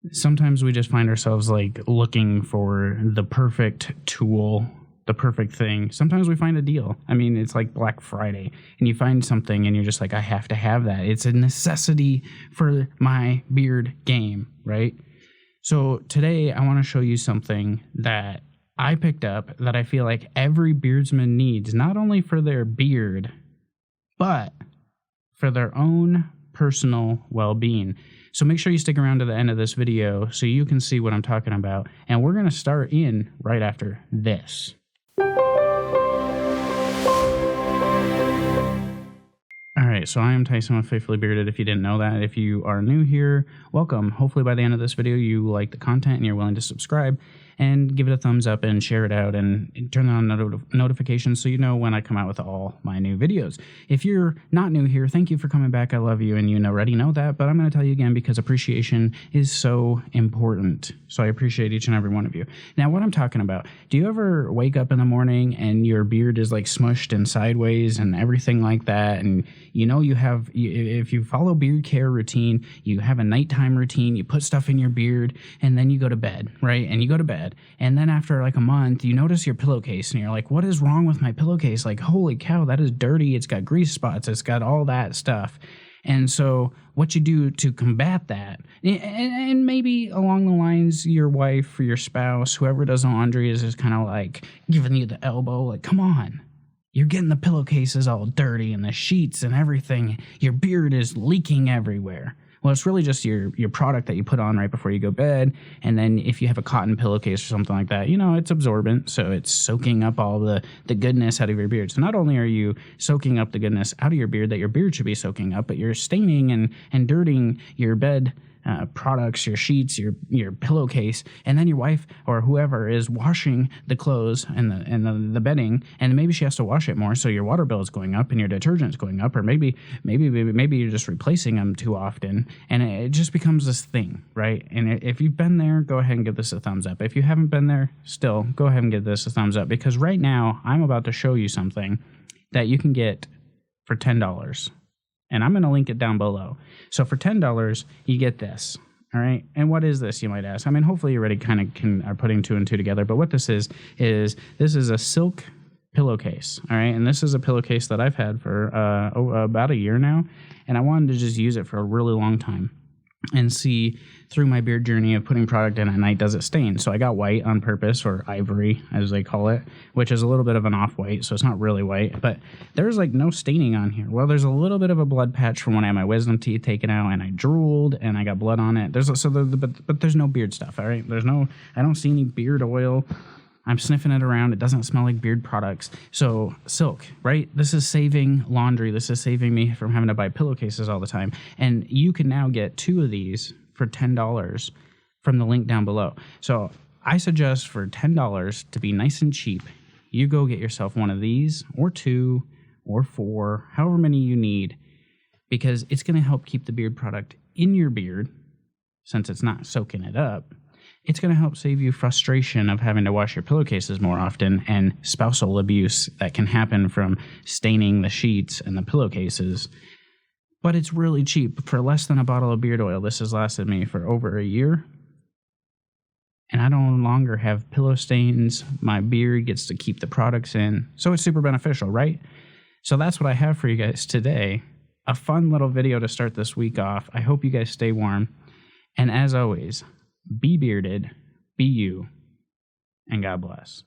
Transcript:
Sometimes we just find ourselves like looking for the perfect tool, the perfect thing. Sometimes we find a deal. I mean, it's like Black Friday and you find something and you're just like, I have to have that. It's a necessity for my beard game, right? So today I want to show you something that I picked up that I feel like every beardsman needs, not only for their beard, but for their own personal well-being. So make sure you stick around to the end of this video so you can see what I'm talking about. And we're going to start in right after this. All right, so I am Tyson with Faithfully Bearded, if you didn't know that. If you are new here, welcome. Hopefully by the end of this video you like the content and you're willing to subscribe and give it a thumbs up and share it out and turn on notifications so you know when I come out with all my new videos. If you're not new here, thank you for coming back. I love you and you already know that, but I'm going to tell you again because appreciation is so important. So I appreciate each and every one of you. Now, what I'm talking about, do you ever wake up in the morning and your beard is like smushed and sideways and everything like that? And you know you have, if you follow beard care routine, you have a nighttime routine, you put stuff in your beard and then you go to bed, right? And you go to bed. And then after like a month, you notice your pillowcase and you're like, what is wrong with my pillowcase? Like, holy cow, that is dirty. It's got grease spots. It's got all that stuff. And so what you do to combat that, and maybe along the lines, your wife or your spouse, whoever does the laundry is just kind of like giving you the elbow, like, come on. You're getting the pillowcases all dirty and the sheets and everything. Your beard is leaking everywhere. Well, it's really just your product that you put on right before you go to bed. And then if you have a cotton pillowcase or something like that, you know, it's absorbent. So it's soaking up all the goodness out of your beard. So not only are you soaking up the goodness out of your beard that your beard should be soaking up, but you're staining and dirtying your bed products, your sheets, your pillowcase, and then your wife or whoever is washing the clothes and the bedding, and maybe she has to wash it more, so your water bill is going up and your detergent's going up, or maybe you're just replacing them too often, and it just becomes this thing, right? And if you've been there, go ahead and give this a thumbs up. If you haven't been there, still go ahead and give this a thumbs up, because right now I'm about to show you something that you can get for $10. And I'm going to link it down below. So for $10, you get this. All right. And what is this, you might ask? I mean, hopefully you already kind of are putting two and two together. But what this is this is a silk pillowcase. All right. And this is a pillowcase that I've had for about a year now. And I wanted to just use it for a really long time and see through my beard journey of putting product in at night, does it stain? So I got white on purpose, or ivory as they call it, which is a little bit of an off-white, so it's not really white, but there's like no staining on here. Well, there's a little bit of a blood patch from when I had my wisdom teeth taken out and I drooled and I got blood on it. But there's no beard stuff, all right? I don't see any beard oil. I'm sniffing it around. It doesn't smell like beard products. So silk, right? This is saving laundry. This is saving me from having to buy pillowcases all the time. And you can now get 2 of these for $10 from the link down below. So I suggest for $10 to be nice and cheap, you go get yourself one of these, or 2 or 4, however many you need, because it's going to help keep the beard product in your beard since it's not soaking it up. It's going to help save you frustration of having to wash your pillowcases more often and spousal abuse that can happen from staining the sheets and the pillowcases. But it's really cheap. For less than a bottle of beard oil, this has lasted me for over a year. And I no longer have pillow stains. My beard gets to keep the products in. So it's super beneficial, right? So that's what I have for you guys today. A fun little video to start this week off. I hope you guys stay warm. And as always, be bearded, be you, and God bless.